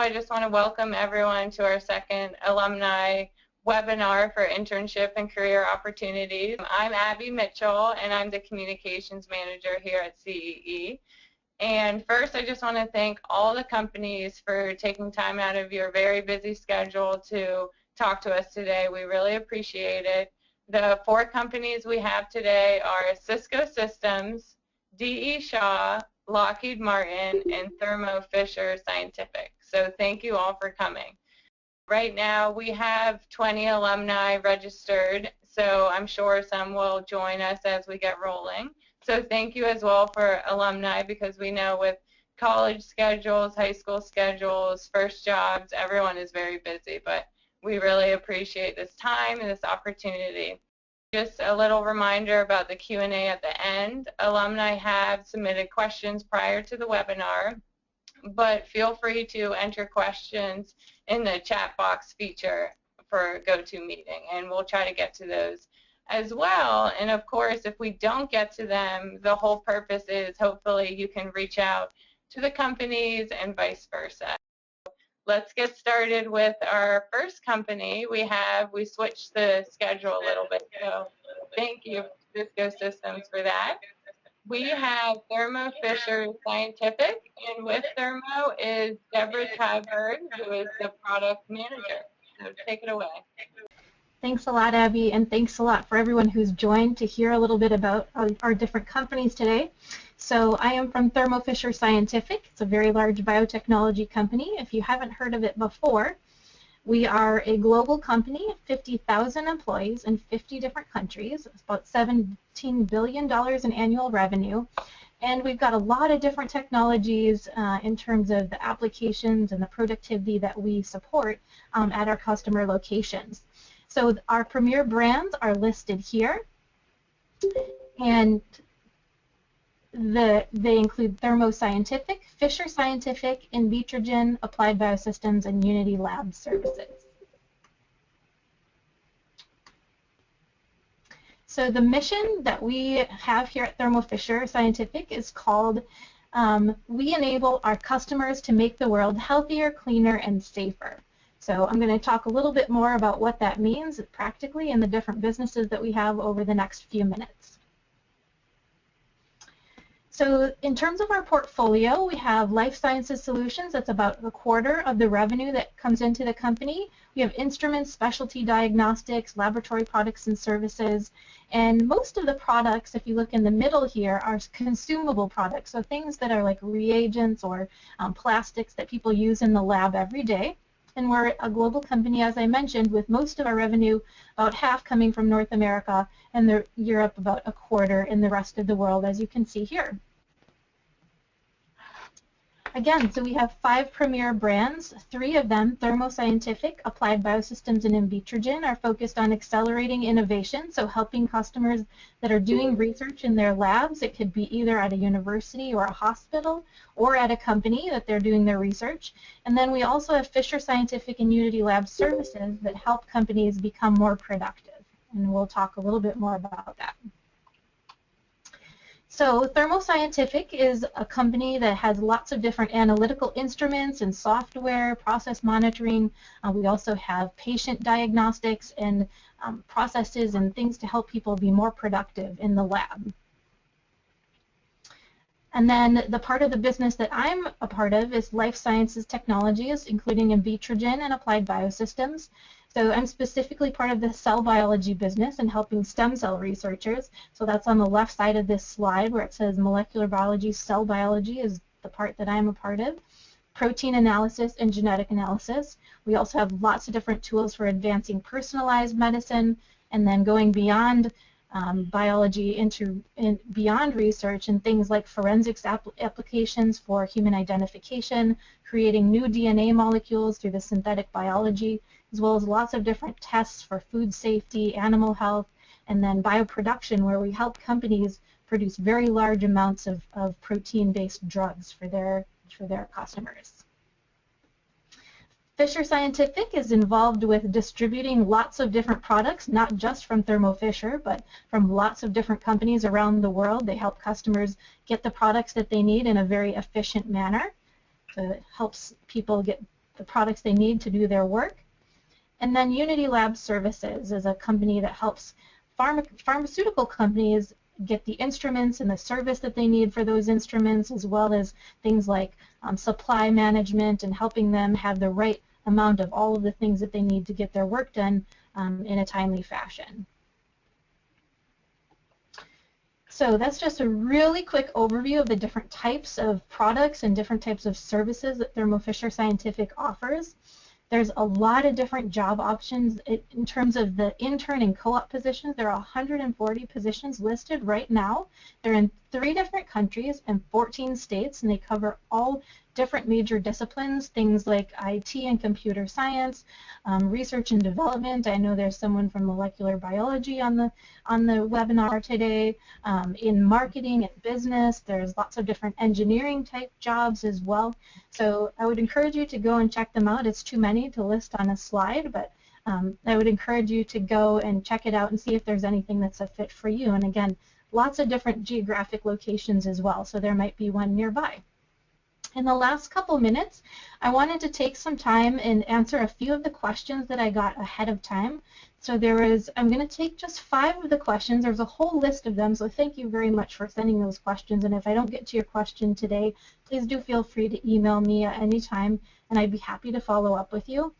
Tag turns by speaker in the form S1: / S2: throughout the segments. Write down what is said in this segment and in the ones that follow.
S1: I just want to welcome everyone to our second alumni webinar for internship and career opportunities. I'm Abby Mitchell, and I'm the communications manager here at CEE. And first, I just want to thank all the companies for taking time out of your very busy schedule to talk to us today. We really appreciate it. The 4 companies we have today are Cisco Systems, D.E. Shaw, Lockheed Martin, and Thermo Scientific. So thank you all for coming. Right now we have 20 alumni registered, so I'm sure some will join us as we get rolling. So thank you as well for alumni, because we know with college schedules, high school schedules, first jobs, everyone is very busy, but we really appreciate this time and this opportunity. Just a little reminder about the Q&A at the end. Alumni have submitted questions prior to the webinar, but feel free to enter questions in the chat box feature for GoToMeeting, and we'll try to get to those as well. And of course, if we don't get to them, the whole purpose is hopefully you can reach out to the companies and vice versa. Let's get started with our first company. We switched the schedule a little bit, so thank you, Cisco Systems, for that. We have Thermo Scientific, and with Thermo is Deborah Tyberg, who is the product manager. So take it away.
S2: Thanks a lot, Abby, and thanks a lot for everyone who's joined to hear a little bit about our different companies today. So I am from Thermo Scientific. It's a very large biotechnology company. If you haven't heard of it before, we are a global company, 50,000 employees in 50 different countries. It's about $17 billion in annual revenue. And we've got a lot of different technologies in terms of the applications and the productivity that we support at our customer locations. So our premier brands are listed here, and they include Thermo Scientific, Fisher Scientific, Invitrogen, Applied Biosystems, and Unity Lab Services. So the mission that we have here at Thermo Fisher Scientific is called we enable our customers to make the world healthier, cleaner, and safer. So I'm going to talk a little bit more about what that means practically in the different businesses that we have over the next few minutes. So in terms of our portfolio, we have life sciences solutions. That's about a quarter of the revenue that comes into the company. We have instruments, specialty diagnostics, laboratory products and services, and most of the products, if you look in the middle here, are consumable products, so things that are like reagents or plastics that people use in the lab every day. And we're a global company, as I mentioned, with most of our revenue, about half coming from North America, and Europe about a quarter in the rest of the world, as you can see here. Again, so we have 5 premier brands. 3 of them, Thermo Scientific, Applied Biosystems, and Invitrogen, are focused on accelerating innovation, so helping customers that are doing research in their labs. It could be either at a university or a hospital or at a company that they're doing their research. And then we also have Fisher Scientific and Unity Lab Services that help companies become more productive. And we'll talk a little bit more about that. So Thermo Scientific is a company that has lots of different analytical instruments and software, process monitoring. We also have patient diagnostics and processes and things to help people be more productive in the lab. And then the part of the business that I'm a part of is life sciences technologies, including Invitrogen and Applied Biosystems. So I'm specifically part of the cell biology business and helping stem cell researchers. So that's on the left side of this slide where it says molecular biology, cell biology is the part that I'm a part of. Protein analysis and genetic analysis. We also have lots of different tools for advancing personalized medicine, and then going beyond biology beyond research and things like forensics applications for human identification, creating new DNA molecules through the synthetic biology, as well as lots of different tests for food safety, animal health, and then bioproduction, where we help companies produce very large amounts of protein-based drugs for their customers. Fisher Scientific is involved with distributing lots of different products, not just from Thermo Fisher, but from lots of different companies around the world. They help customers get the products that they need in a very efficient manner. So it helps people get the products they need to do their work. And then Unity Lab Services is a company that helps pharmaceutical companies get the instruments and the service that they need for those instruments, as well as things like supply management and helping them have the right amount of all of the things that they need to get their work done in a timely fashion. So that's just a really quick overview of the different types of products and different types of services that Thermo Fisher Scientific offers. There's a lot of different job options in terms of the intern and co-op positions. There are 140 positions listed right now. They're in 3 different countries and 14 states, and they cover all different major disciplines, things like IT and computer science, research and development. I know there's someone from molecular biology on the webinar today. In marketing and business, there's lots of different engineering type jobs as well. So I would encourage you to go and check them out. It's too many to list on a slide, but I would encourage you to go and check it out and see if there's anything that's a fit for you. And again, lots of different geographic locations as well, so there might be one nearby. In the last couple minutes, I wanted to take some time and answer a few of the questions that I got ahead of time. So I'm going to take just 5 of the questions. There's a whole list of them, so thank you very much for sending those questions. And if I don't get to your question today, please do feel free to email me at any time, and I'd be happy to follow up with you.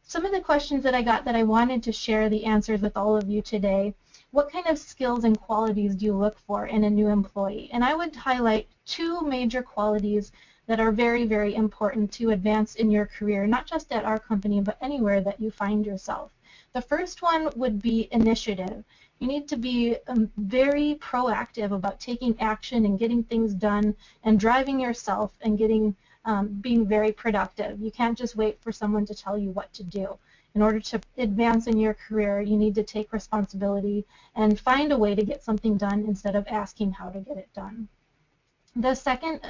S2: Some of the questions that I got that I wanted to share the answers with all of you today: what kind of skills and qualities do you look for in a new employee? And I would highlight 2 major qualities that are very, very important to advance in your career, not just at our company, but anywhere that you find yourself. The first one would be initiative. You need to be very proactive about taking action and getting things done and driving yourself and being very productive. You can't just wait for someone to tell you what to do. In order to advance in your career, you need to take responsibility and find a way to get something done instead of asking how to get it done. The second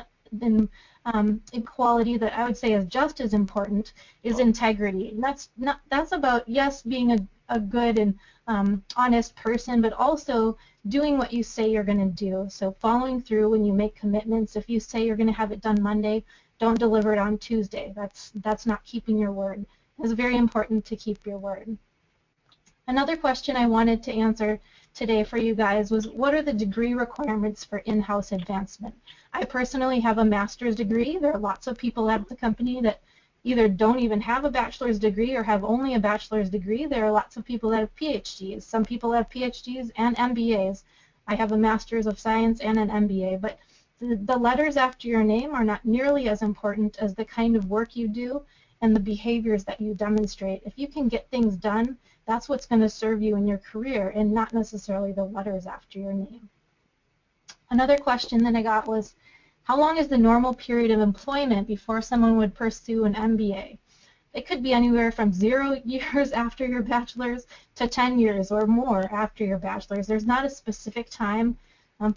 S2: quality that I would say is just as important is integrity. And that's about, yes, being a good and honest person, but also doing what you say you're going to do. So following through when you make commitments. If you say you're going to have it done Monday, don't deliver it on Tuesday. That's not keeping your word. It's very important to keep your word. Another question I wanted to answer today for you guys was, what are the degree requirements for in-house advancement? I personally have a master's degree. There are lots of people at the company that either don't even have a bachelor's degree or have only a bachelor's degree. There are lots of people that have PhDs. Some people have PhDs and MBAs. I have a master's of science and an MBA, but the letters after your name are not nearly as important as the kind of work you do and the behaviors that you demonstrate. If you can get things done, that's what's going to serve you in your career, and not necessarily the letters after your name. Another question that I got was, how long is the normal period of employment before someone would pursue an MBA? It could be anywhere from 0 years after your bachelor's to 10 years or more after your bachelor's. There's not a specific time.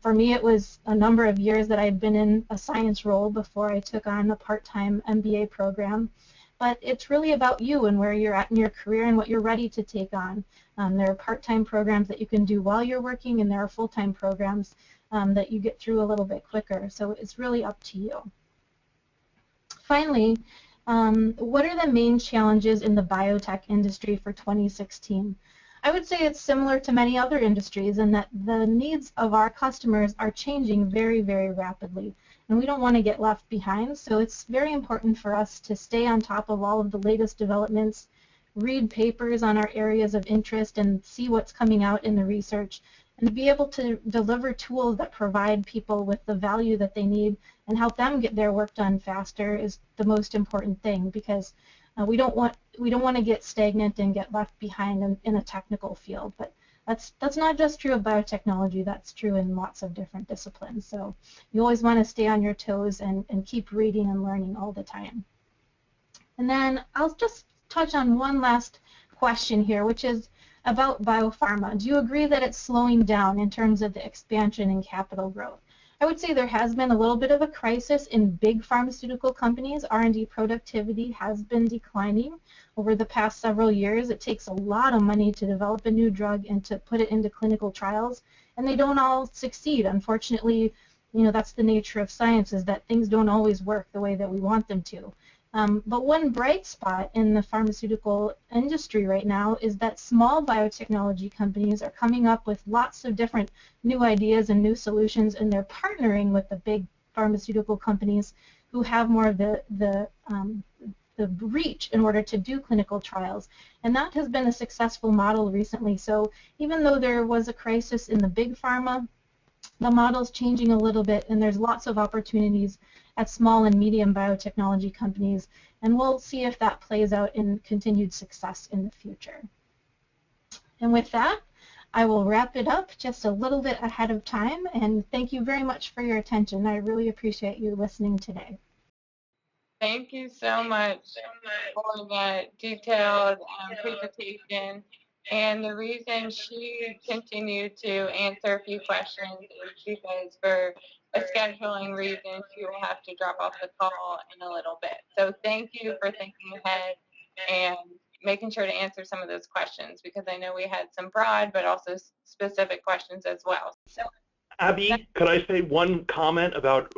S2: For me, it was a number of years that I'd been in a science role before I took on a part-time MBA program. But it's really about you and where you're at in your career and what you're ready to take on. There are part-time programs that you can do while you're working, and there are full-time programs that you get through a little bit quicker. So it's really up to you. Finally, what are the main challenges in the biotech industry for 2016? I would say it's similar to many other industries in that the needs of our customers are changing very, very rapidly, and we don't want to get left behind. So it's very important for us to stay on top of all of the latest developments, read papers on our areas of interest, and see what's coming out in the research, and to be able to deliver tools that provide people with the value that they need and help them get their work done faster is the most important thing, because we don't want to get stagnant and get left behind in a technical field. But that's not just true of biotechnology. That's true in lots of different disciplines. So you always want to stay on your toes and keep reading and learning all the time. And then I'll just touch on one last question here, which is about biopharma. Do you agree that it's slowing down in terms of the expansion and capital growth? I would say there has been a little bit of a crisis in big pharmaceutical companies. R&D productivity has been declining over the past several years. It takes a lot of money to develop a new drug and to put it into clinical trials, and they don't all succeed. Unfortunately, that's the nature of science, is that things don't always work the way that we want them to. But one bright spot in the pharmaceutical industry right now is that small biotechnology companies are coming up with lots of different new ideas and new solutions, and they're partnering with the big pharmaceutical companies who have more of the reach in order to do clinical trials. And that has been a successful model recently. So even though there was a crisis in the big pharma, the model's changing a little bit, and there's lots of opportunities at small and medium biotechnology companies, and we'll see if that plays out in continued success in the future. And with that, I will wrap it up just a little bit ahead of time, and thank you very much for your attention. I really appreciate you listening today.
S1: Thank you so much for that detailed presentation. And the reason she continued to answer a few questions is because for a scheduling reason, she will have to drop off the call in a little bit. So thank you for thinking ahead and making sure to answer some of those questions, because I know we had some broad but also specific questions as well. So,
S3: Abby, could I say one comment about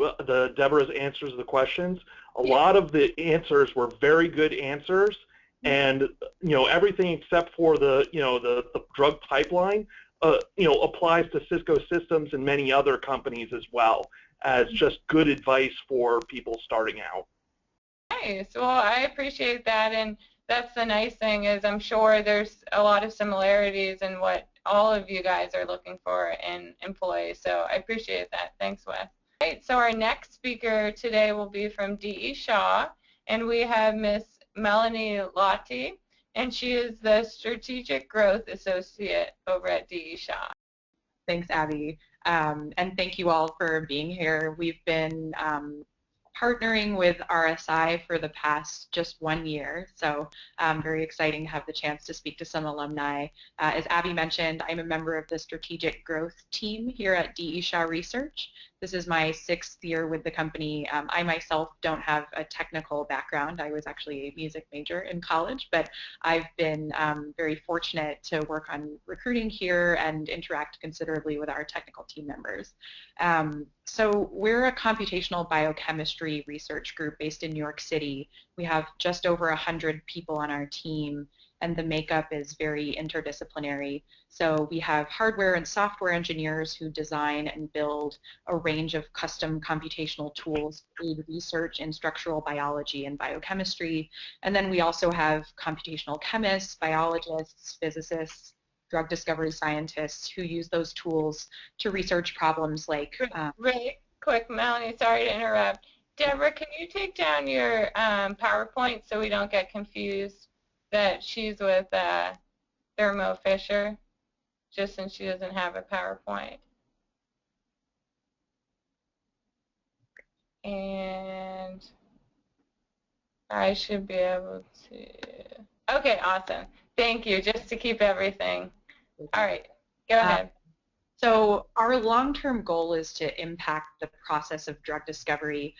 S3: Deborah's answers to the questions? A lot of the answers were very good answers, and everything except for the drug pipeline applies to Cisco Systems and many other companies as well as just good advice for people starting out.
S1: Nice. Well, I appreciate that, and that's the nice thing is I'm sure there's a lot of similarities in what all of you guys are looking for in employees. So I appreciate that. Thanks, Wes. All right, so our next speaker today will be from DE Shaw, and we have Miss Melanie Lottie, and she is the Strategic Growth Associate over at DE Shaw.
S4: Thanks, Abby, and thank you all for being here. We've been partnering with RSI for the past just 1 year, so very exciting to have the chance to speak to some alumni. As Abby mentioned, I'm a member of the Strategic Growth team here at DE Shaw Research. This is my 6th year with the company. I myself don't have a technical background. I was actually a music major in college, but I've been very fortunate to work on recruiting here and interact considerably with our technical team members. So we're a computational biochemistry research group based in New York City. We have just over 100 people on our team, and the makeup is very interdisciplinary. So we have hardware and software engineers who design and build a range of custom computational tools to aid research in structural biology and biochemistry. And then we also have computational chemists, biologists, physicists, drug discovery scientists who use those tools to research problems like...
S1: Really quick, Melanie, sorry to interrupt. Deborah, can you take down your PowerPoint so we don't get confused that she's with Thermo Fisher, just since she doesn't have a PowerPoint? And I should be able to... Okay, awesome. Thank you, just to keep everything. All right, go ahead.
S4: So our long-term goal is to impact the process of drug discovery.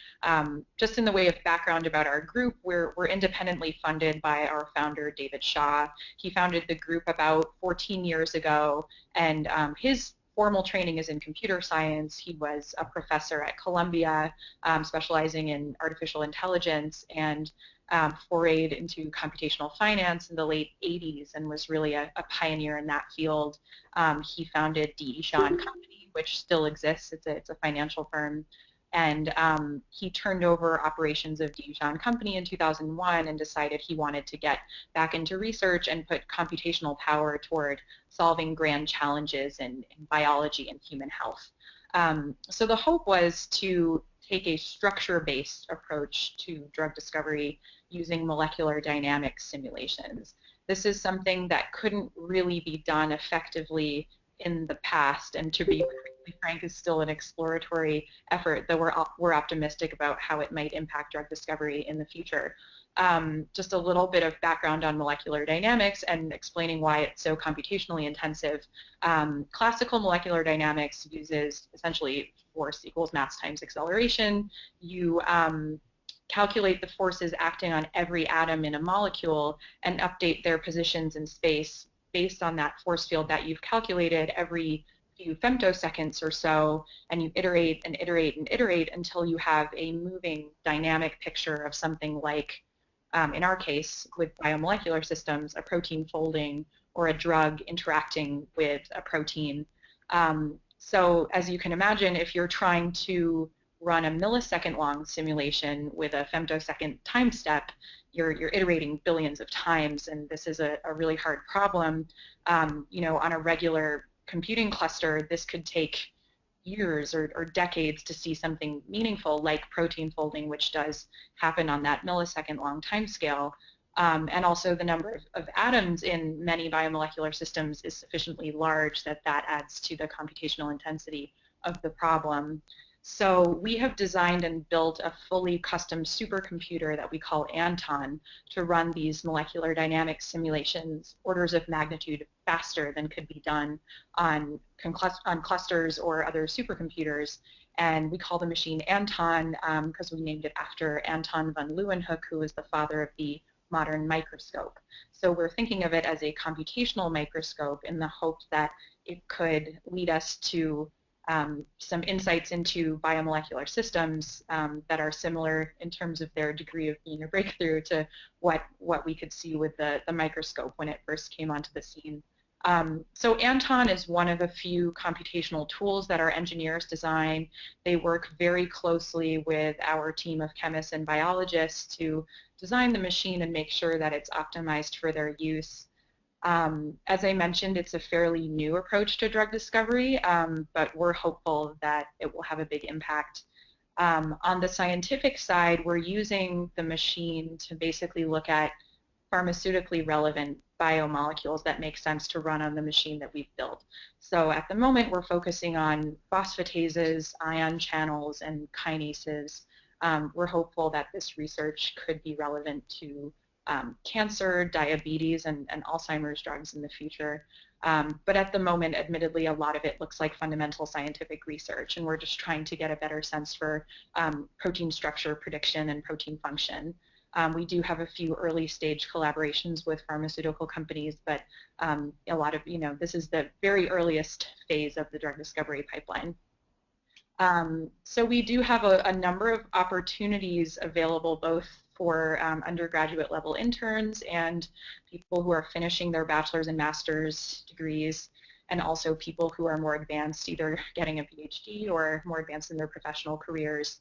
S4: Just in the way of background about our group, we're independently funded by our founder, David Shaw. He founded the group about 14 years ago, and his formal training is in computer science. He was a professor at Columbia, specializing in artificial intelligence, and forayed into computational finance in the late 80s and was really a pioneer in that field. He founded DE Shaw and Company, which still exists. It's a financial firm. And he turned over operations of DE Shaw and Company in 2001 and decided he wanted to get back into research and put computational power toward solving grand challenges in biology and human health. So the hope was to take a structure-based approach to drug discovery using molecular dynamics simulations. This is something that couldn't really be done effectively in the past, and to be frank, is still an exploratory effort, though we're optimistic about how it might impact drug discovery in the future. Just a little bit of background on molecular dynamics and explaining why it's so computationally intensive. Classical molecular dynamics uses essentially force equals mass times acceleration. You calculate the forces acting on every atom in a molecule and update their positions in space based on that force field that you've calculated every few femtoseconds or so, and you iterate and iterate and iterate until you have a moving dynamic picture of something like in our case, with biomolecular systems, a protein folding or a drug interacting with a protein. So as you can imagine, if you're trying to run a millisecond-long simulation with a femtosecond time step, you're iterating billions of times, and this is a really hard problem. You know, on a regular computing cluster, this could take years or decades to see something meaningful like protein folding, which does happen on that millisecond-long time scale. And also the number of atoms in many biomolecular systems is sufficiently large that that adds to the computational intensity of the problem. So we have designed and built a fully custom supercomputer that we call Anton to run these molecular dynamics simulations orders of magnitude faster than could be done on clusters or other supercomputers. And we call the machine Anton because we named it after Anton van Leeuwenhoek, who was the father of the modern microscope. So we're thinking of it as a computational microscope in the hope that it could lead us to some insights into biomolecular systems that are similar in terms of their degree of being a breakthrough to what we could see with the microscope when it first came onto the scene. So Anton is one of a few computational tools that our engineers design. They work very closely with our team of chemists and biologists to design the machine and make sure that it's optimized for their use. As I mentioned, it's a fairly new approach to drug discovery, but we're hopeful that it will have a big impact. On the scientific side, we're using the machine to basically look at pharmaceutically relevant biomolecules that make sense to run on the machine that we've built. So at the moment, we're focusing on phosphatases, ion channels, and kinases. We're hopeful that this research could be relevant to cancer, diabetes, and Alzheimer's drugs in the future. But at the moment, admittedly, a lot of it looks like fundamental scientific research, and we're just trying to get a better sense for protein structure prediction and protein function. We do have a few early stage collaborations with pharmaceutical companies, but a lot of, this is the very earliest phase of the drug discovery pipeline. So we do have a number of opportunities available both for undergraduate level interns and people who are finishing their bachelor's and master's degrees, and also people who are more advanced, either getting a PhD or more advanced in their professional careers.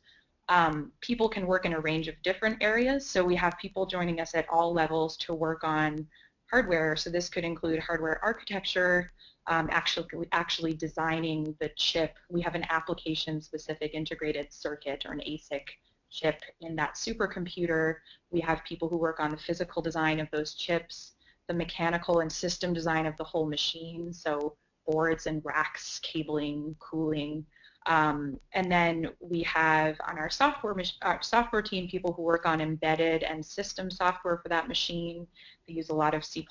S4: People can work in a range of different areas, so we have people joining us at all levels to work on hardware. So this could include hardware architecture, actually designing the chip. We have an application-specific integrated circuit, or an ASIC chip, in that supercomputer. We have people who work on the physical design of those chips, the mechanical and system design of the whole machine, so boards and racks, cabling, cooling. And then we have on our software team people who work on embedded and system software for that machine. They use a lot of C++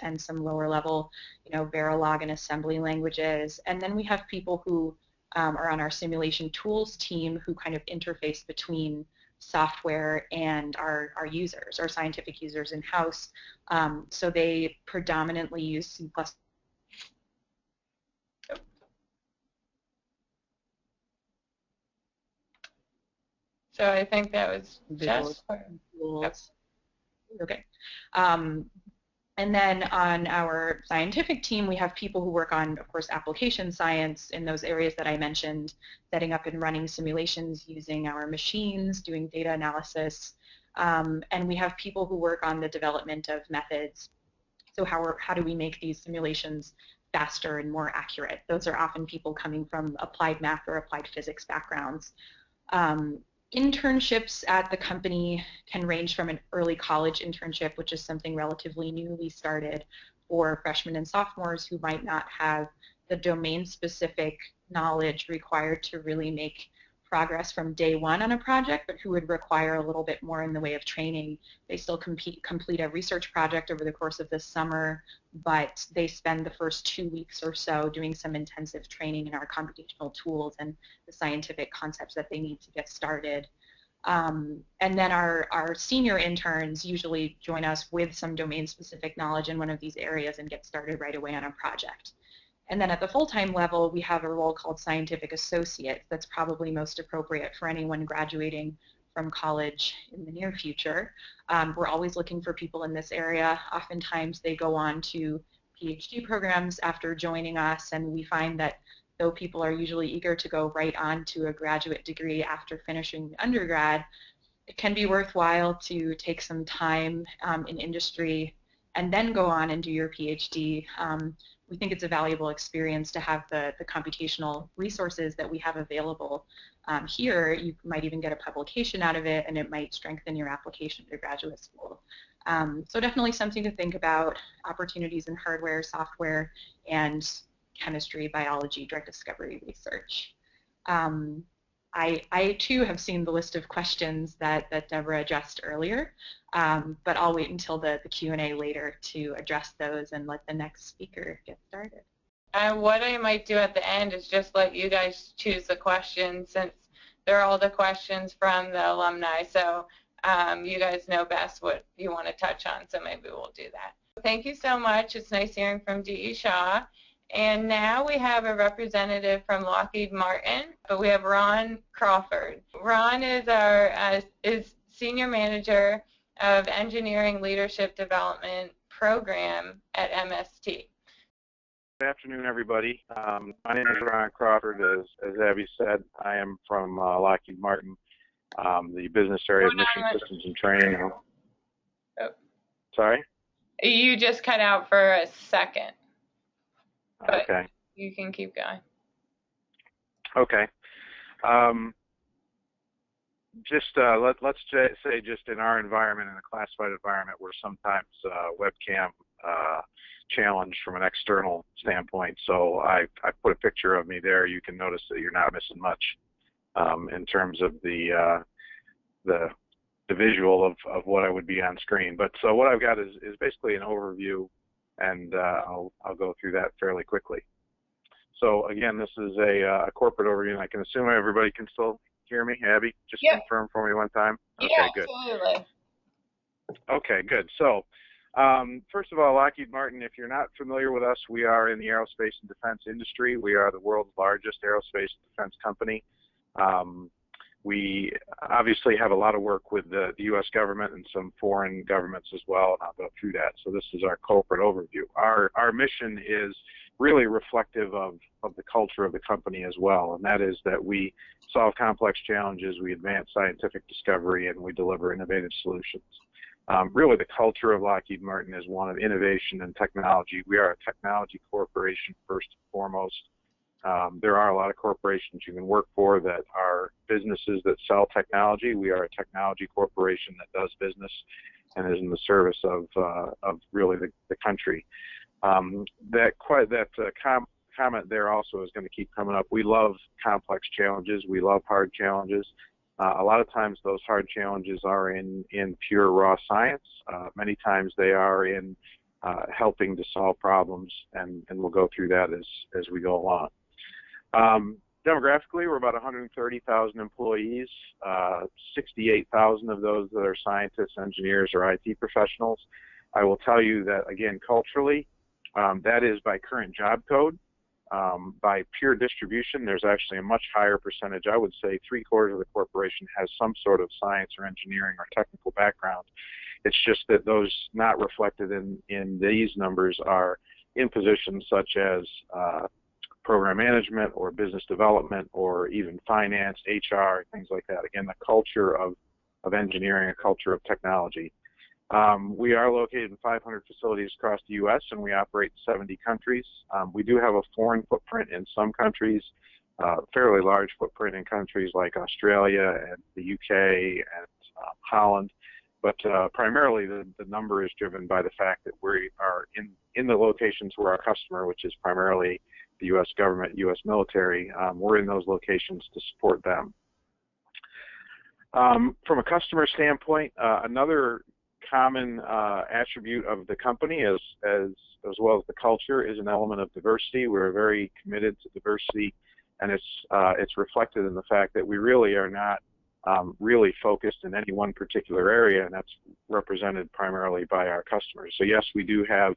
S4: and some lower level, Verilog and assembly languages. And then we have people who are on our simulation tools team who kind of interface between software and our users, our scientific users in-house. So they predominantly use C++.
S1: So I think that was just
S4: tools. Okay. And then on our scientific team, we have people who work on, of course, application science in those areas that I mentioned, setting up and running simulations using our machines, doing data analysis. And we have people who work on the development of methods. So how do we make these simulations faster and more accurate? Those are often people coming from applied math or applied physics backgrounds. Internships at the company can range from an early college internship, which is something relatively newly started for freshmen and sophomores who might not have the domain-specific knowledge required to really make progress from day one on a project, but who would require a little bit more in the way of training. They still complete a research project over the course of the summer, but they spend the first 2 weeks or so doing some intensive training in our computational tools and the scientific concepts that they need to get started. And then our senior interns usually join us with some domain-specific knowledge in one of these areas and get started right away on a project. And then at the full-time level, we have a role called scientific associate that's probably most appropriate for anyone graduating from college in the near future. We're always looking for people in this area. Oftentimes they go on to PhD programs after joining us, and we find that though people are usually eager to go right on to a graduate degree after finishing undergrad, it can be worthwhile to take some time in industry and then go on and do your PhD. We think it's a valuable experience to have the computational resources that we have available here. You might even get a publication out of it, and it might strengthen your application to graduate school. So definitely something to think about, opportunities in hardware, software, and chemistry, biology, drug discovery research. I too have seen the list of questions that Deborah addressed earlier, but I'll wait until the Q&A later to address those and let the next speaker get started.
S1: And what I might do at the end is just let you guys choose the questions, since they're all the questions from the alumni. So you guys know best what you want to touch on, so maybe we'll do that. Thank you so much. It's nice hearing from D.E. Shaw. And now we have a representative from Lockheed Martin, but we have Ron Crawford. Ron is our Senior Manager of Engineering Leadership Development Program at MST.
S5: Good afternoon, everybody. My name is Ron Crawford. As Abby said, I am from Lockheed Martin, the business area of mission systems and training.
S1: Oh.
S5: Sorry?
S1: You just cut out for a second. But
S5: okay.
S1: You can keep going.
S5: Okay. Let's say just in our environment, in a classified environment, we're sometimes webcam challenged from an external standpoint. So I put a picture of me there. You can notice that you're not missing much in terms of the visual of what I would be on screen. But so what I've got is basically an overview, and I'll go through that fairly quickly. So again, this is a corporate overview, and I can assume everybody can still hear me. Abby, just confirm for me one time. Okay,
S1: yeah,
S5: good.
S1: Absolutely.
S5: Okay, good. So first of all, Lockheed Martin, if you're not familiar with us, we are in the aerospace and defense industry. We are the world's largest aerospace and defense company. We obviously have a lot of work with the U.S. government and some foreign governments as well, and I'll go through that. So this is our corporate overview. Our mission is really reflective of the culture of the company as well, and that is that we solve complex challenges, we advance scientific discovery, and we deliver innovative solutions. Really, the culture of Lockheed Martin is one of innovation and technology. We are a technology corporation first and foremost. There are a lot of corporations you can work for that are businesses that sell technology. We are a technology corporation that does business and is in the service of really the country. That comment there also is going to keep coming up. We love complex challenges. We love hard challenges. A lot of times those hard challenges are in pure raw science. Many times they are in helping to solve problems, and we'll go through that as we go along. Demographically, we're about 130,000 employees, 68,000 of those that are scientists, engineers, or IT professionals. I will tell you that, again, culturally, that is by current job code. By pure distribution, there's actually a much higher percentage. I would say 3/4 of the corporation has some sort of science or engineering or technical background. It's just that those not reflected in these numbers are in positions such as program management or business development or even finance, HR, things like that. Again, the culture of engineering, a culture of technology. We are located in 500 facilities across the U.S., and we operate in 70 countries. We do have a foreign footprint in some countries, fairly large footprint in countries like Australia and the UK and Holland. But primarily the number is driven by the fact that we are in the locations where our customer, which is primarily the U.S. government, U.S. military, we're in those locations to support them. From a customer standpoint, another common attribute of the company as well as the culture is an element of diversity. We're very committed to diversity, and it's reflected in the fact that we really are not really focused in any one particular area, and that's represented primarily by our customers. So yes, we do have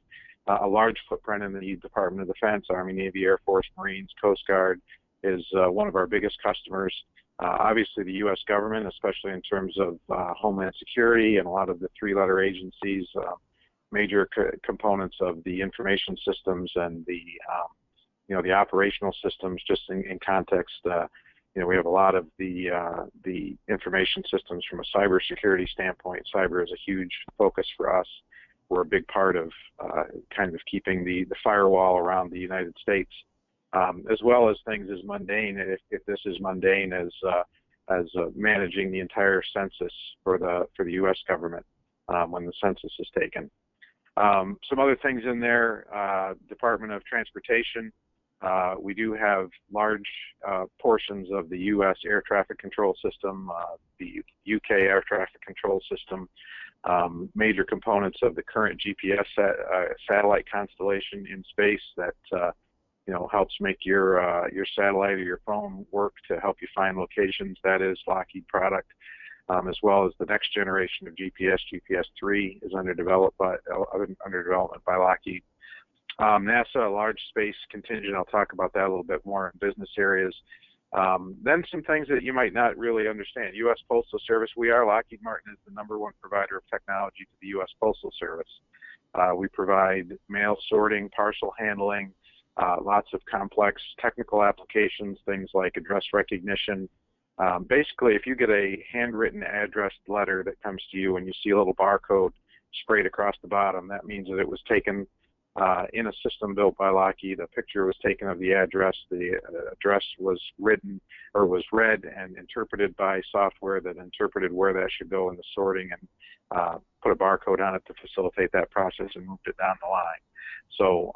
S5: a large footprint in the Department of Defense, Army, Navy, Air Force, Marines, Coast Guard is one of our biggest customers. Obviously, the U.S. government, especially in terms of Homeland Security and a lot of the three-letter agencies, major components of the information systems and the the operational systems. Just in context, we have a lot of the information systems from a cybersecurity standpoint. Cyber is a huge focus for us. We're a big part of kind of keeping the firewall around the United States, as well as things as mundane, if this is mundane, as managing the entire census for the U.S. government when the census is taken. Some other things in there: Department of Transportation. We do have large portions of the U.S. air traffic control system, the UK air traffic control system, major components of the current GPS satellite constellation in space that helps make your satellite or your phone work to help you find locations. That is Lockheed product, as well as the next generation of GPS. GPS 3 is under development by Lockheed. NASA, a large space contingent. I'll talk about that a little bit more in business areas. Then some things that you might not really understand. U.S. Postal Service. Lockheed Martin is the #1 provider of technology to the U.S. Postal Service. We provide mail sorting, parcel handling, lots of complex technical applications, things like address recognition. Basically, if you get a handwritten addressed letter that comes to you and you see a little barcode sprayed across the bottom, that means that it was taken in a system built by Lockheed. A picture was taken of the address. The address was written or was read and interpreted by software that interpreted where that should go in the sorting and put a barcode on it to facilitate that process and moved it down the line. So,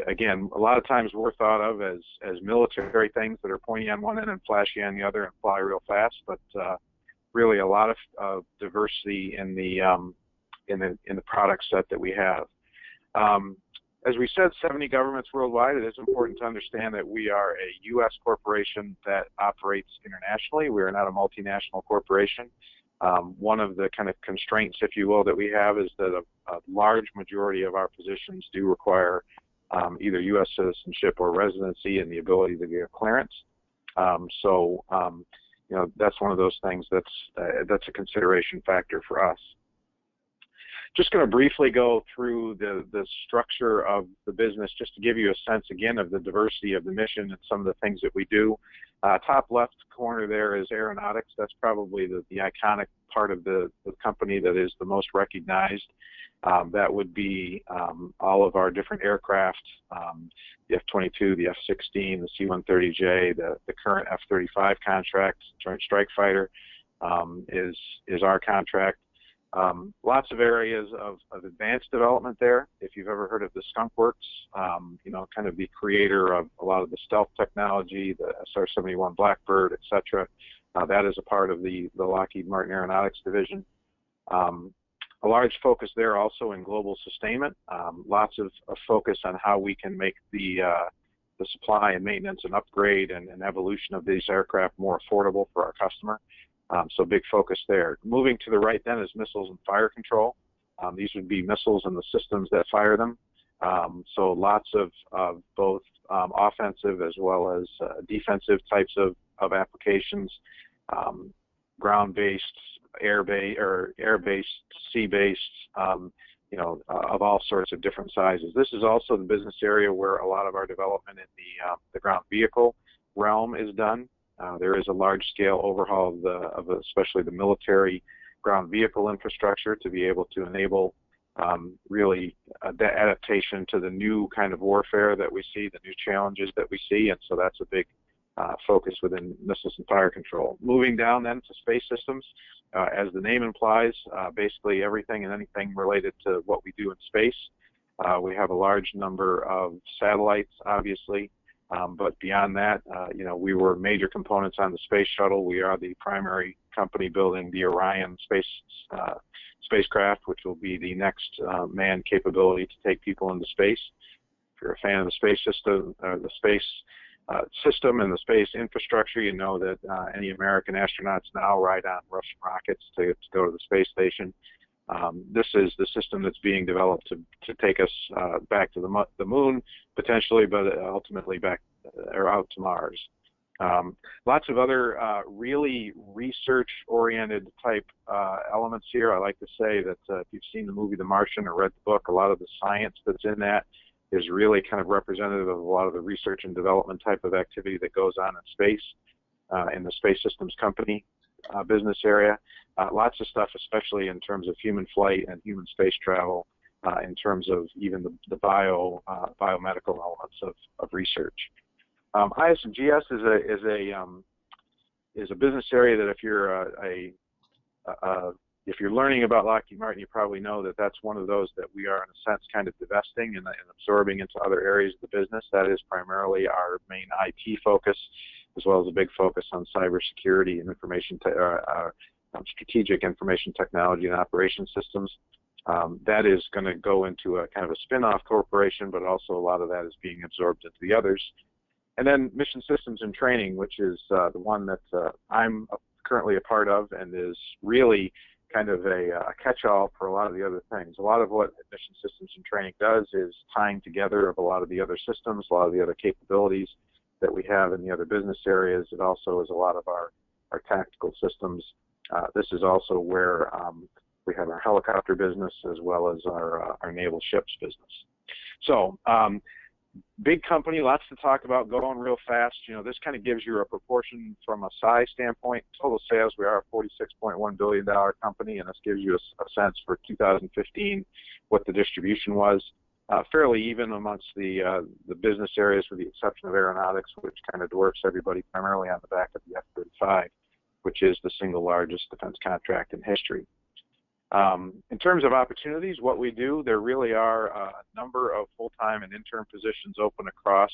S5: again, a lot of times we're thought of as military things that are pointy on one end and flashy on the other and fly real fast, but really a lot of diversity in the product set that we have. As we said, 70 governments worldwide. It is important to understand that we are a U.S. corporation that operates internationally. We are not a multinational corporation. One of the kind of constraints, if you will, that we have is that a large majority of our positions do require either U.S. citizenship or residency and the ability to get clearance. So that's one of those things that's a consideration factor for us. Just going to briefly go through the structure of the business just to give you a sense, again, of the diversity of the mission and some of the things that we do. Top left corner there is aeronautics. That's probably the iconic part of the company that is the most recognized. That would be all of our different aircraft, the F-22, the F-16, the C-130J, the current F-35 contract, Joint Strike Fighter is our contract. Lots of areas of advanced development there. If you've ever heard of the Skunk Works, kind of the creator of a lot of the stealth technology, the SR-71 Blackbird, etc. That is a part of the Lockheed Martin Aeronautics division. A large focus there also in global sustainment. Lots of focus on how we can make the supply and maintenance and upgrade and evolution of these aircraft more affordable for our customer. So big focus there. Moving to the right then is missiles and fire control. These would be missiles and the systems that fire them. So lots of both offensive as well as defensive types of applications, ground-based, air-based, sea-based, of all sorts of different sizes. This is also the business area where a lot of our development in the ground vehicle realm is done. There is a large-scale overhaul of especially the military ground vehicle infrastructure to be able to enable really the adaptation to the new kind of warfare that we see, the new challenges that we see, and so that's a big focus within missiles and fire control. Moving down then to space systems, as the name implies, basically everything and anything related to what we do in space. We have a large number of satellites, obviously. But beyond that, we were major components on the space shuttle. We are the primary company building the Orion spacecraft, which will be the next manned capability to take people into space. If you're a fan of the space system, system and the space infrastructure, you know that any American astronauts now ride on Russian rockets to go to the space station. This is the system that's being developed to take us back to the moon, potentially, but ultimately back or out to Mars. Lots of other really research-oriented type elements here. I like to say that if you've seen the movie The Martian or read the book, a lot of the science that's in that is really kind of representative of a lot of the research and development type of activity that goes on in space, in the Space Systems Company business area. Lots of stuff, especially in terms of human flight and human space travel, in terms of even the biomedical elements of research. IS&GS is a business area that if you're learning about Lockheed Martin, you probably know that that's one of those that we are, in a sense, kind of divesting and absorbing into other areas of the business. That is primarily our main IT focus, as well as a big focus on cybersecurity and strategic information technology and operation systems. That is going to go into a kind of a spin-off corporation, but also a lot of that is being absorbed into the others. And then Mission Systems and Training, which is the one that I'm currently a part of and is really kind of a catch-all for a lot of the other things. A lot of what Mission Systems and Training does is tying together of a lot of the other systems, a lot of the other capabilities that we have in the other business areas. It also is a lot of our tactical systems. This is also where we have our helicopter business as well as our naval ships business. So big company, lots to talk about, going real fast. You know, this kind of gives you a proportion from a size standpoint. Total sales, we are a $46.1 billion company, and this gives you a sense for 2015 what the distribution was. Fairly even amongst the business areas, with the exception of aeronautics, which kind of dwarfs everybody, primarily on the back of the F-35, which is the single largest defense contract in history. In terms of opportunities, what we do, there really are a number of full-time and intern positions open across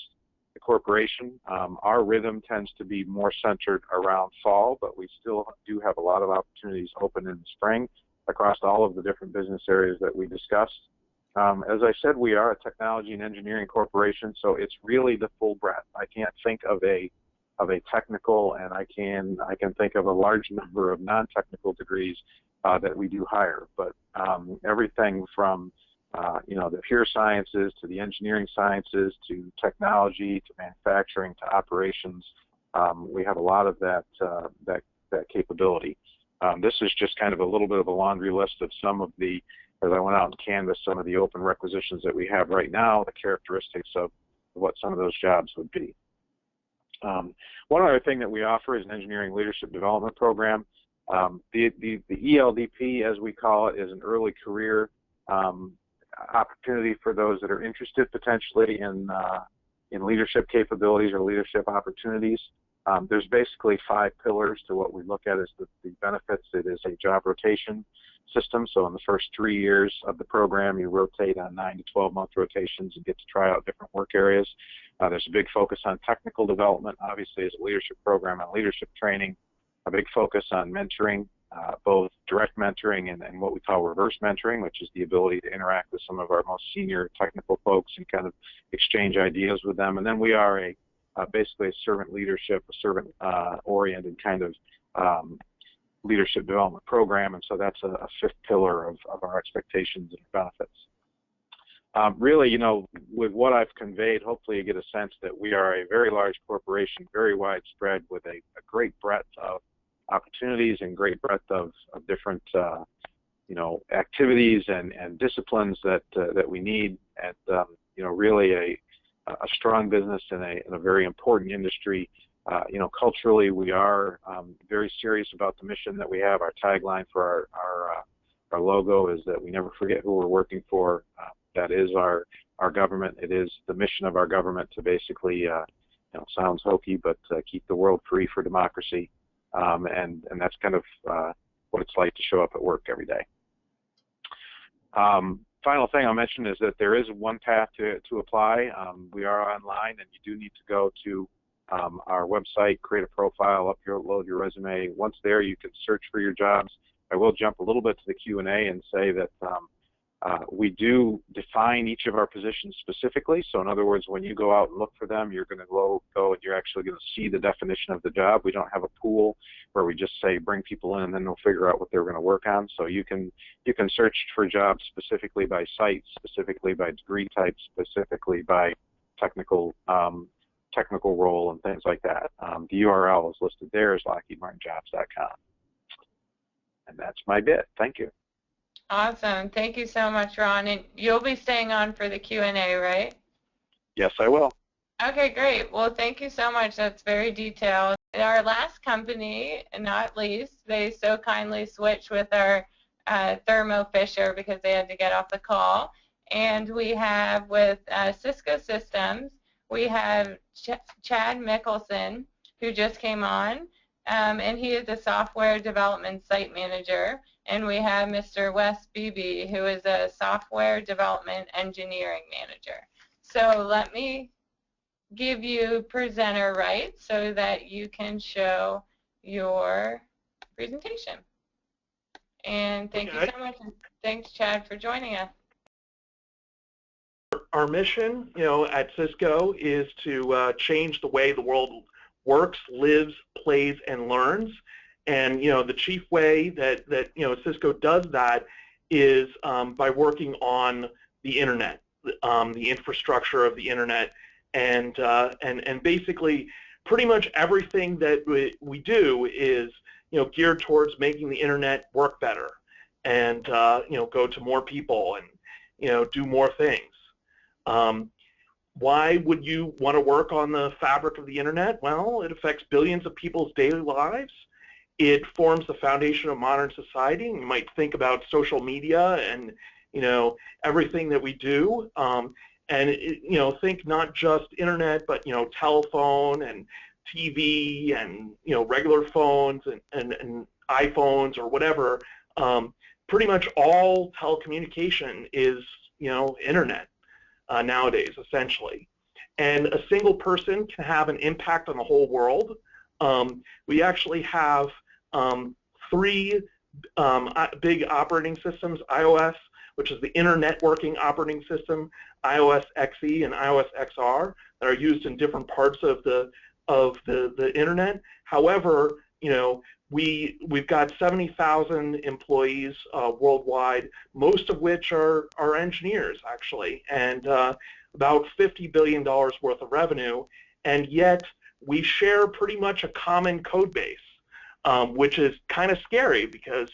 S5: the corporation. Our rhythm tends to be more centered around fall, but we still do have a lot of opportunities open in the spring across all of the different business areas that we discussed. As I said, we are a technology and engineering corporation, so it's really the full breadth. I can't think of a technical, and I can think of a large number of non-technical degrees that we do hire, but everything from the pure sciences to the engineering sciences to technology to manufacturing to operations, we have a lot of that capability. This is just kind of a little bit of a laundry list of some of the, as I went out and canvassed some of the open requisitions that we have right now, the characteristics of what some of those jobs would be. One other thing that we offer is an engineering leadership development program. The ELDP, as we call it, is an early career opportunity for those that are interested potentially in leadership capabilities or leadership opportunities. There's basically 5 pillars to what we look at as the benefits. It is a job rotation system, so in the first 3 years of the program, you rotate on 9 to 12-month rotations and get to try out different work areas. There's a big focus on technical development, obviously, as a leadership program on leadership training. A big focus on mentoring, both direct mentoring and what we call reverse mentoring, which is the ability to interact with some of our most senior technical folks and kind of exchange ideas with them. And then we are basically a servant leadership, a servant-oriented kind of leadership development program, and so that's a 5th pillar of our expectations and benefits. Really, with what I've conveyed, hopefully you get a sense that we are a very large corporation, very widespread, with a great breadth of opportunities and great breadth of different, activities and disciplines that we need, and really a strong business in a very important industry. Culturally, we are very serious about the mission that we have. Our tagline for our logo is that we never forget who we're working for. That is our government. It is the mission of our government to basically, sounds hokey, but keep the world free for democracy. And that's kind of what it's like to show up at work every day. Final thing I'll mention is that there is one path to apply. We are online, and you do need to go to our website, create a profile, upload your resume. Once there, you can search for your jobs. I will jump a little bit to the Q&A and say that we do define each of our positions specifically. So in other words, when you go out and look for them, you're going to go and you're actually going to see the definition of the job. We don't have a pool where we just say bring people in and then they'll figure out what they're going to work on. So you can search for jobs specifically by site, specifically by degree type, specifically by technical technical role and things like that. The URL is listed there as LockheedMartinJobs.com. And that's my bit. Thank you.
S1: Awesome. Thank you so much, Ron. And you'll be staying on for the Q&A, right?
S5: Yes, I will.
S1: Okay, great. Well, thank you so much. That's very detailed. Our last company, and not least, they so kindly switched with our Thermo Fisher because they had to get off the call. And we have with Cisco Systems, we have Chad Mickelson, who just came on, and he is a software development site manager. And we have Mr. Wes Beebe, who is a software development engineering manager. So let me give you presenter rights so that you can show your presentation. And thank you so much. And thanks, Chad, for joining us.
S3: Our mission, at Cisco is to change the way the world works, lives, plays, and learns. And the chief way that Cisco does that is by working on the internet, the infrastructure of the internet, and basically pretty much everything that we do is geared towards making the internet work better, and go to more people and do more things. Why would you want to work on the fabric of the internet? Well, it affects billions of people's daily lives. It forms the foundation of modern society. You might think about social media and everything that we do, and think not just internet, but telephone and TV and regular phones and iPhones or whatever. Pretty much all telecommunication is internet nowadays, essentially. And a single person can have an impact on the whole world. We actually have 3 big operating systems: iOS, which is the Internet Working Operating System, iOS XE, and iOS XR, that are used in different parts of the internet. However, we've got 70,000 employees worldwide, most of which are engineers, actually, and about $50 billion worth of revenue, and yet we share pretty much a common code base, which is kind of scary because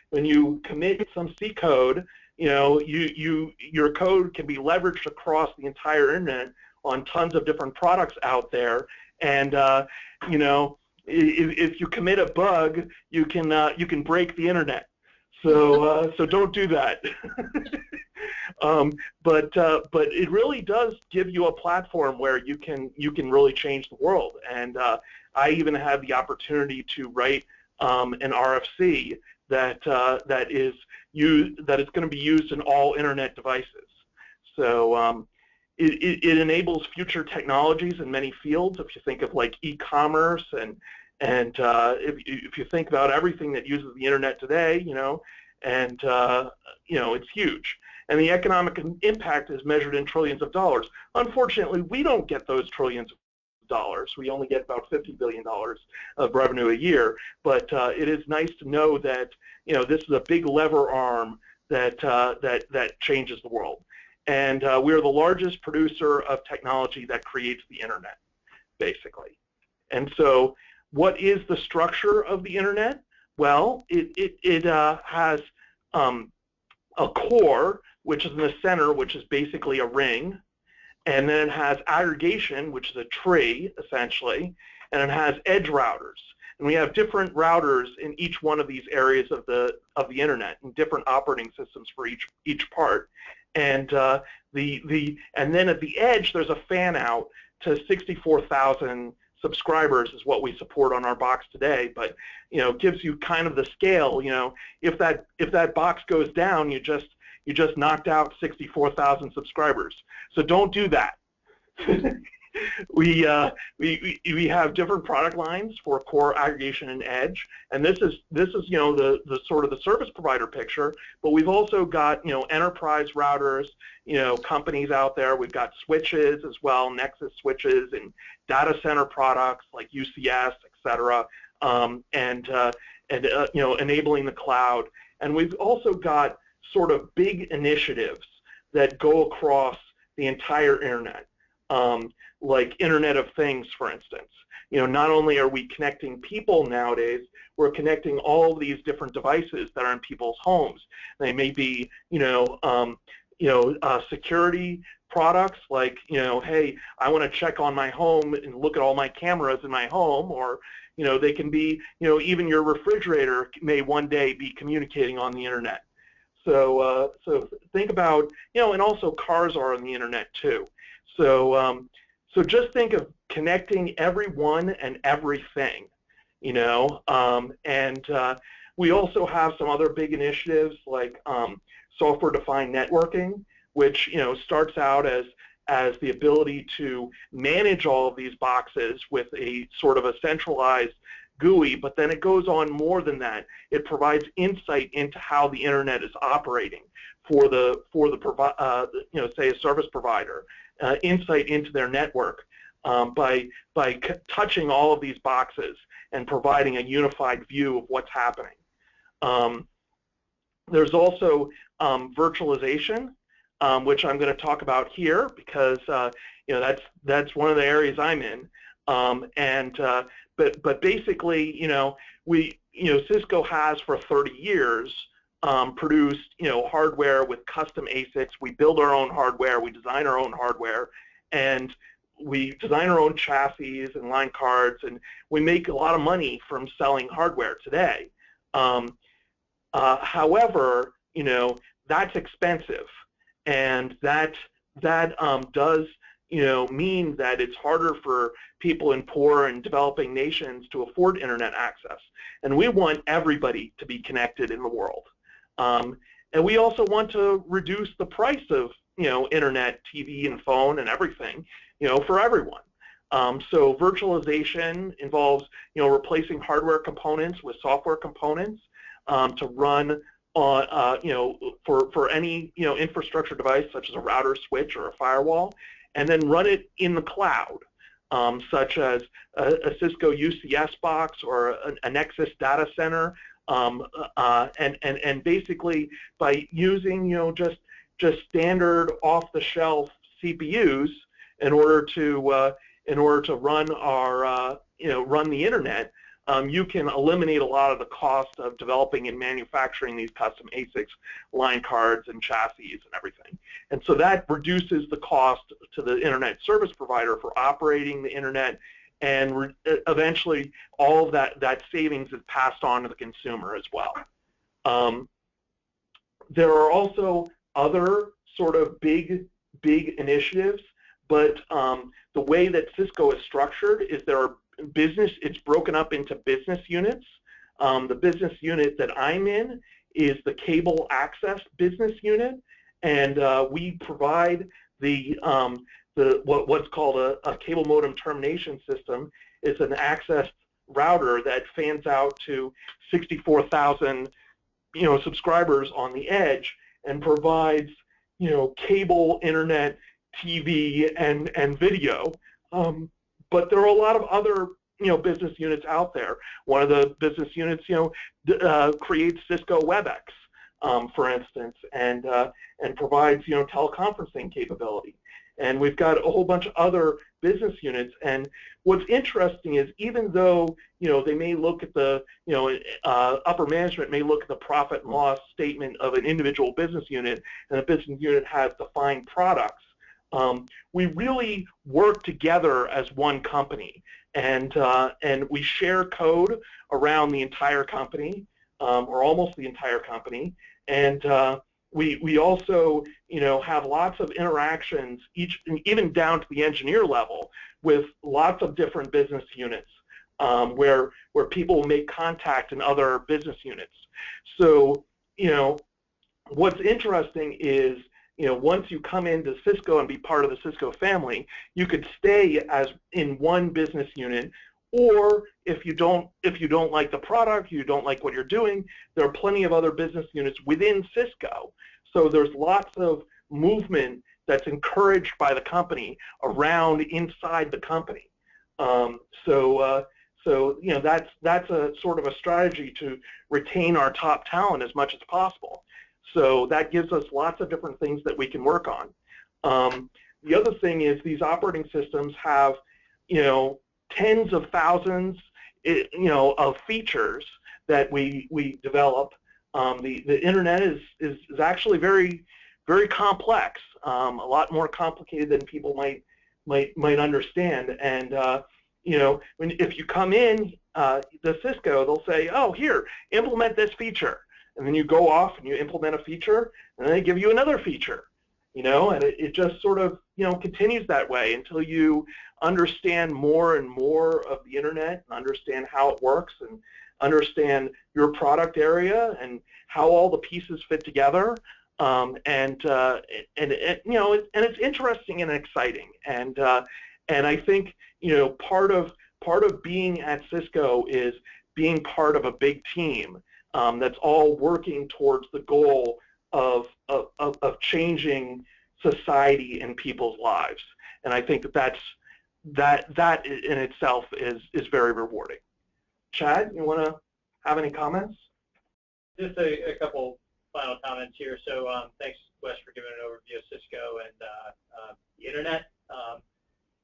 S3: when you commit some C code, your code can be leveraged across the entire internet on tons of different products out there, and if you commit a bug, you can break the internet. So don't do that. But it really does give you a platform where you can really change the world. And I even had the opportunity to write an RFC that is going to be used in all internet devices. So it enables future technologies in many fields. If you think of like e-commerce and if you think about everything that uses the internet today, it's huge. And the economic impact is measured in trillions of dollars. Unfortunately, we don't get those trillions of dollars. We only get about $50 billion of revenue a year. But it is nice to know that this is a big lever arm that changes the world. And we are the largest producer of technology that creates the internet, basically. And so, what is the structure of the internet? Well, it has a core, which is in the center, which is basically a ring, and then it has aggregation, which is a tree, essentially, and it has edge routers. And we have different routers in each one of these areas of the internet, and different operating systems for each part. And and then at the edge, there's a fan out to 64,000 subscribers is what we support on our box today, but gives you kind of the scale. If that box goes down, you just knocked out 64,000 subscribers. So don't do that. We have different product lines for core, aggregation, and edge, and this is the sort of the service provider picture. But we've also got enterprise routers, companies out there. We've got switches as well, Nexus switches, and data center products like UCS, etc. Enabling the cloud. And we've also got sort of big initiatives that go across the entire internet. like Internet of Things, for instance. Not only are we connecting people nowadays, we're connecting all of these different devices that are in people's homes. They may be, security products like, hey, I want to check on my home and look at all my cameras in my home, or, they can be, even your refrigerator may one day be communicating on the internet. So think about, and also cars are on the internet too. So just think of connecting everyone and everything, and we also have some other big initiatives like software-defined networking, which starts out as the ability to manage all of these boxes with a sort of a centralized GUI, but then it goes on more than that. It provides insight into how the internet is operating for the say a service provider, insight into their network by touching all of these boxes and providing a unified view of what's happening. There's also virtualization, which I'm going to talk about here because that's one of the areas I'm in. But basically, Cisco has for 30 years produced hardware with custom ASICs. We build our own hardware, we design our own hardware, and we design our own chassis and line cards, and we make a lot of money from selling hardware today. However, that's expensive, and that does mean that it's harder for people in poor and developing nations to afford internet access. And we want everybody to be connected in the world. And we also want to reduce the price of internet, TV, and phone and everything for everyone. So virtualization involves replacing hardware components with software components to run on for any infrastructure device such as a router, switch, or a firewall, and then run it in the cloud, such as a Cisco UCS box or a Nexus data center, and basically by using just standard off-the-shelf CPUs in order to run our run the internet. You can eliminate a lot of the cost of developing and manufacturing these custom ASICs, line cards, and chassis and everything. And so that reduces the cost to the internet service provider for operating the internet, and eventually all of that savings is passed on to the consumer as well. There are also other sort of big initiatives, but the way that Cisco is structured is it's broken up into business units. The business unit that I'm in is the cable access business unit, and we provide what's called a cable modem termination system. It's an access router that fans out to 64,000 subscribers on the edge and provides cable, internet, TV, and video. But there are a lot of other business units out there. One of the business units creates Cisco WebEx, for instance, and provides teleconferencing capability. And we've got a whole bunch of other business units. And what's interesting is even though they may look at the upper management may look at the profit and loss statement of an individual business unit, and the business unit has defined products, we really work together as one company, and we share code around the entire company, or almost the entire company, and we also have lots of interactions, even down to the engineer level, with lots of different business units, where people make contact in other business units. So what's interesting is once you come into Cisco and be part of the Cisco family, you could stay as in one business unit, or if you don't like the product, you don't like what you're doing, there are plenty of other business units within Cisco. So there's lots of movement that's encouraged by the company around inside the company. So that's a sort of a strategy to retain our top talent as much as possible. So that gives us lots of different things that we can work on. the other thing is these operating systems have, tens of thousands, of features that we develop. The internet is actually very, very complex, a lot more complicated than people might understand. And if you come in the Cisco, they'll say, oh, here, implement this feature, and then you go off and you implement a feature, and then they give you another feature, and it just sort of continues that way until you understand more and more of the internet and understand how it works and understand your product area and how all the pieces fit together. And it's interesting and exciting, and I think part of being at Cisco is being part of a big team that's all working towards the goal of changing society and people's lives, and I think that in itself is very rewarding. Chad, you want to have any comments?
S6: Just a couple final comments here. So thanks, Wes, for giving an overview of Cisco and the internet.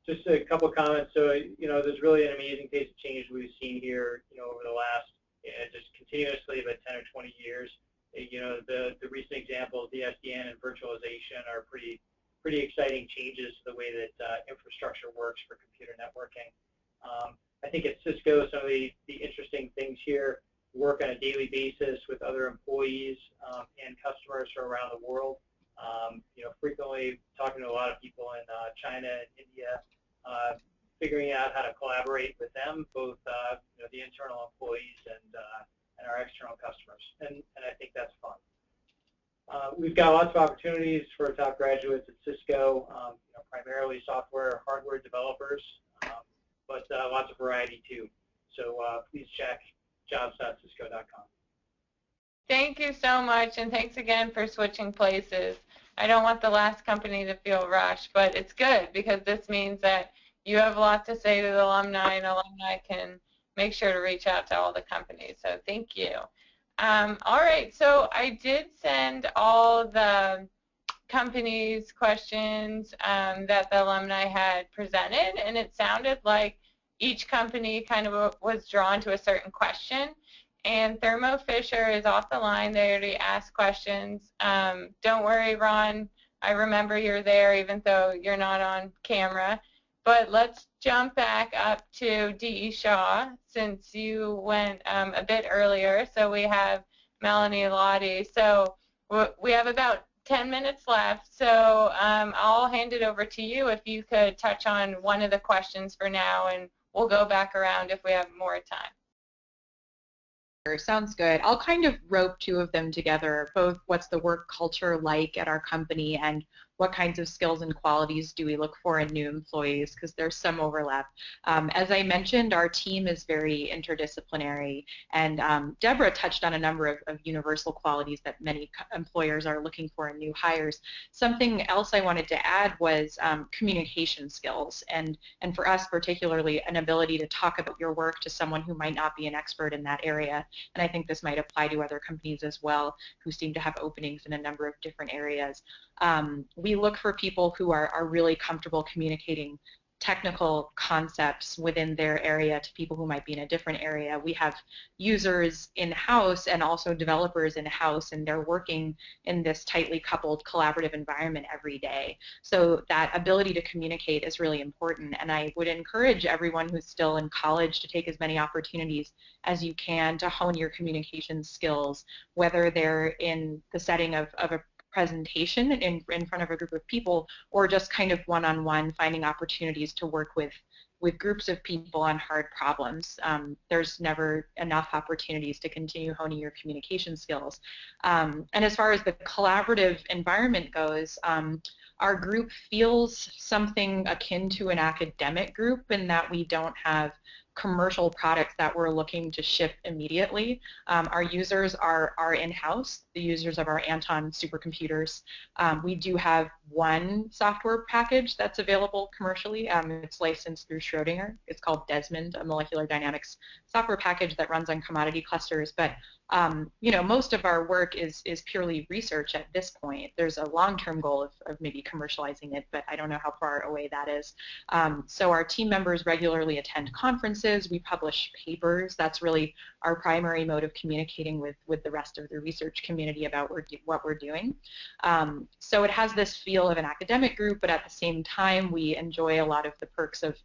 S6: Just a couple comments. So there's really an amazing pace of change we've seen here, over the last just continuously about 10 or 20 years. The recent examples, the SDN and virtualization, are pretty exciting changes to the way that infrastructure works for computer networking. I think at Cisco, some of the interesting things here, work on a daily basis with other employees and customers from around the world. Frequently talking to a lot of people in China and India, figuring out how to collaborate with them, both the internal employees and our external customers, and I think that's fun. We've got lots of opportunities for top graduates at Cisco, primarily software, hardware developers, but lots of variety too. So please check jobs.cisco.com.
S1: Thank you so much, and thanks again for switching places. I don't want the last company to feel rushed, but it's good because this means that you have a lot to say to the alumni, and alumni can make sure to reach out to all the companies. So thank you. All right, so I did send all the companies' questions that the alumni had presented, and it sounded like each company kind of was drawn to a certain question. And Thermo Fisher is off the line. They already asked questions. Don't worry, Ron. I remember you're there even though you're not on camera. But let's jump back up to D.E. Shaw since you went a bit earlier. So we have Melanie Lottie. So we have about 10 minutes left. So I'll hand it over to you if you could touch on one of the questions for now, and we'll go back around if we have more time.
S4: Sounds good. I'll kind of rope two of them together, both what's the work culture like at our company and what kinds of skills and qualities do we look for in new employees, because there's some overlap. As I mentioned, our team is very interdisciplinary, and Deborah touched on a number of universal qualities that many employers are looking for in new hires. Something else I wanted to add was communication skills, and for us particularly, an ability to talk about your work to someone who might not be an expert in that area. And I think this might apply to other companies as well who seem to have openings in a number of different areas. We look for people who are really comfortable communicating technical concepts within their area to people who might be in a different area. We have users in-house and also developers in-house, and they're working in this tightly coupled collaborative environment every day. So that ability to communicate is really important, and I would encourage everyone who's still in college to take as many opportunities as you can to hone your communication skills, whether they're in the setting of a presentation in front of a group of people, or just kind of one-on-one finding opportunities to work with groups of people on hard problems. There's never enough opportunities to continue honing your communication skills. And as far as the collaborative environment goes, our group feels something akin to an academic group in that we don't have commercial products that we're looking to ship immediately. Our users are in-house, the users of our Anton supercomputers. We do have one software package that's available commercially. It's licensed through Schrodinger. It's called Desmond, a molecular dynamics software package that runs on commodity clusters. But you know, most of our work is purely research at this point. There's a long-term goal of maybe commercializing it, but I don't know how far away that is. So our team members regularly attend conferences. We publish papers. That's really our primary mode of communicating with the rest of the research community about what we're doing. So it has this feel of an academic group, but at the same time, we enjoy a lot of the perks of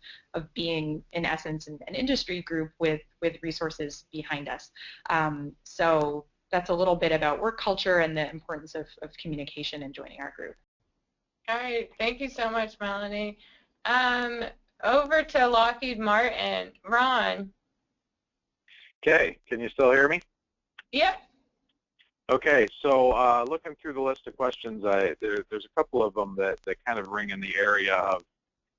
S4: being, in essence, an industry group with resources behind us. So that's a little bit about work culture and the importance of communication in joining our group.
S1: All right, thank you so much, Melanie. Over to Lockheed Martin. Ron.
S5: Okay, can you still hear me?
S1: Yep.
S5: Okay, so looking through the list of questions, there's a couple of them that kind of ring in the area of,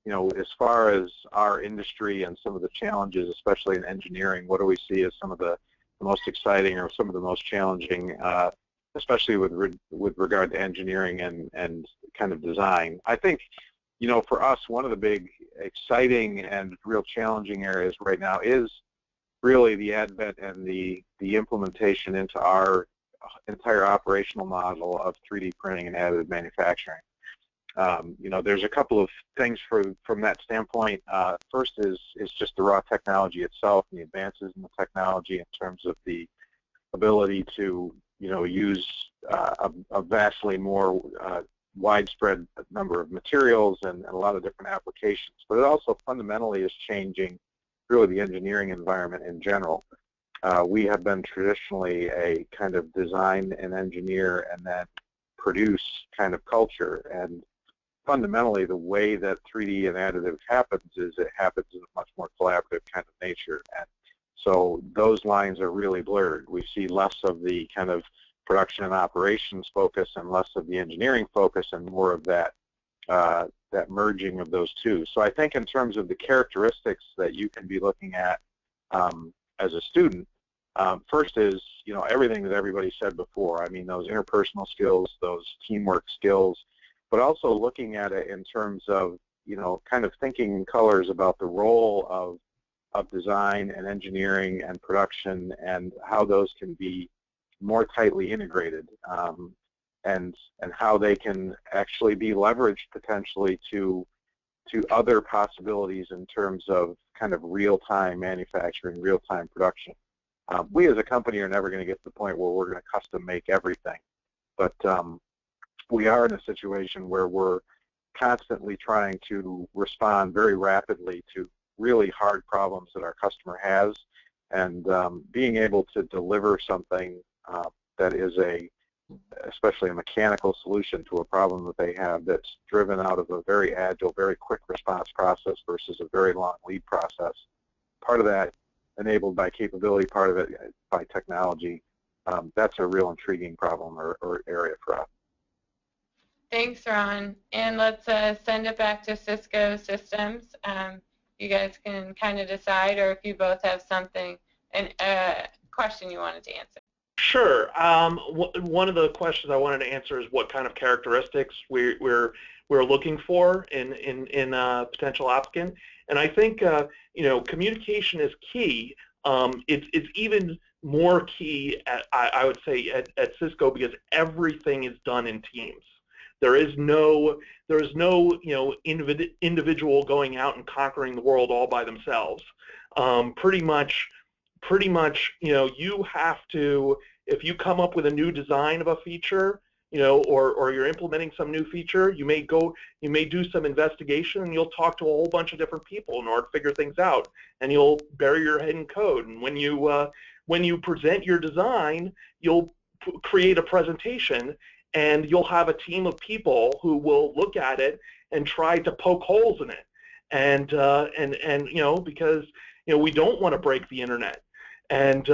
S5: you know, as far as our industry and some of the challenges, especially in engineering, what do we see as some of the most exciting or some of the most challenging, especially with regard to engineering and kind of design. I think, you know, for us, one of the big exciting and real challenging areas right now is really the advent and the implementation into our entire operational model of 3D printing and additive manufacturing. You know, there's a couple of things from that standpoint. First is just the raw technology itself and the advances in the technology in terms of the ability to, you know, use a vastly more widespread number of materials and a lot of different applications. But it also fundamentally is changing really the engineering environment in general. We have been traditionally a kind of design and engineer and then produce kind of culture, and fundamentally the way that 3D and additive happens is it happens in a much more collaborative kind of nature, and so those lines are really blurred. We see less of the kind of production and operations focus and less of the engineering focus and more of that that merging of those two. So I think in terms of the characteristics that you can be looking at as a student, first is, you know, everything that everybody said before. I mean, those interpersonal skills, those teamwork skills, but also looking at it in terms of, you know, kind of thinking in colors about the role of design and engineering and production and how those can be more tightly integrated, and how they can actually be leveraged potentially to other possibilities in terms of kind of real-time manufacturing, real-time production. We as a company are never going to get to the point where we're going to custom make everything, but we are in a situation where we're constantly trying to respond very rapidly to really hard problems that our customer has, and being able to deliver something that is especially a mechanical solution to a problem that they have that's driven out of a very agile, very quick response process versus a very long lead process. Part of that enabled by capability, part of it by technology. That's a real intriguing problem or area for us.
S1: Thanks, Ron. And let's send it back to Cisco Systems. You guys can kind of decide, or if you both have something, a question you wanted to answer.
S3: Sure. One of the questions I wanted to answer is what kind of characteristics we're looking for in a potential applicant. And I think you know, communication is key. It's even more key I would say at Cisco, because everything is done in teams. There is no you know, individual going out and conquering the world all by themselves. Pretty much, you know, you have to, if you come up with a new design of a feature, you know, or you're implementing some new feature, you may do some investigation, and you'll talk to a whole bunch of different people in order to figure things out, and you'll bury your head in code. And when you present your design, you'll create a presentation, and you'll have a team of people who will look at it and try to poke holes in it, and you know, because, you know, we don't want to break the internet. And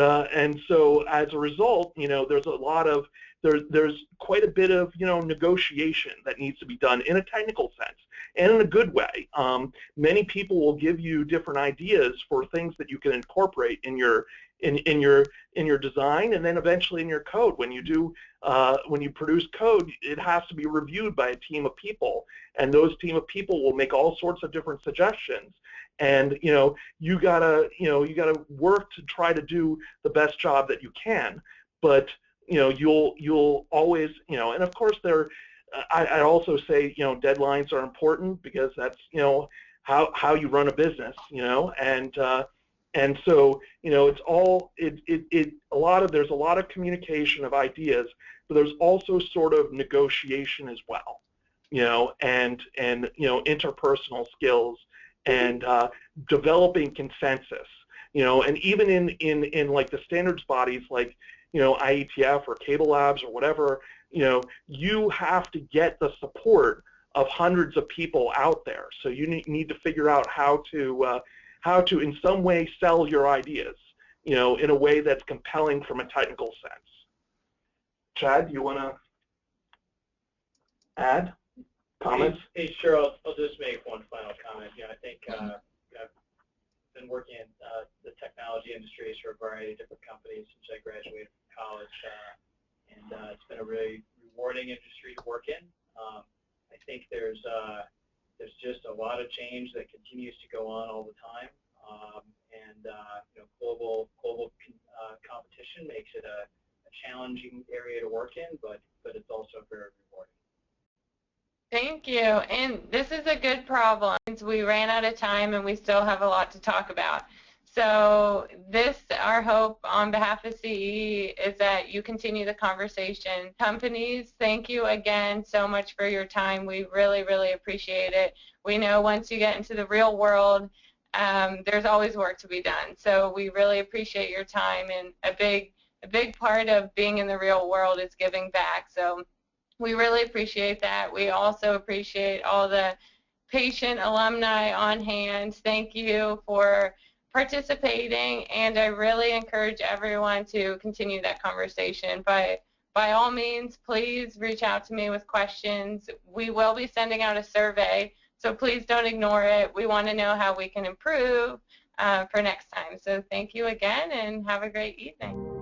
S3: so as a result, you know, there's a lot of there's quite a bit of negotiation that needs to be done in a technical sense and in a good way. Many people will give you different ideas for things that you can incorporate in your design, and then eventually in your code. When you produce code, it has to be reviewed by a team of people, and those team of people will make all sorts of different suggestions. And you gotta work to try to do the best job that you can. But you'll always and of course I also say deadlines are important, because that's how you run a business, and so it's all there's a lot of communication of ideas, but there's also sort of negotiation as well, and interpersonal skills, and developing consensus, and even in like the standards bodies like IETF or Cable Labs or whatever, you have to get the support of hundreds of people out there. So you need to figure out how to in some way sell your ideas, in a way that's compelling from a technical sense. Chad, do you want to add comments?
S6: Hey, sure. I'll just make one final comment. I think I've been working in the technology industries for a variety of different companies since I graduated from college, and it's been a really rewarding industry to work in. I think there's just a lot of change that continues to go on all the time, and global competition makes it a challenging area to work in, but it's also very rewarding.
S1: Thank you. And this is a good problem. We ran out of time and we still have a lot to talk about. So our hope on behalf of CEE is that you continue the conversation. Companies, thank you again so much for your time. We really, really appreciate it. We know once you get into the real world, there's always work to be done. So we really appreciate your time, and a big part of being in the real world is giving back. So we really appreciate that. We also appreciate all the patient alumni on hand. Thank you for participating, and I really encourage everyone to continue that conversation. By all means, please reach out to me with questions. We will be sending out a survey, so please don't ignore it. We want to know how we can improve for next time. So thank you again, and have a great evening.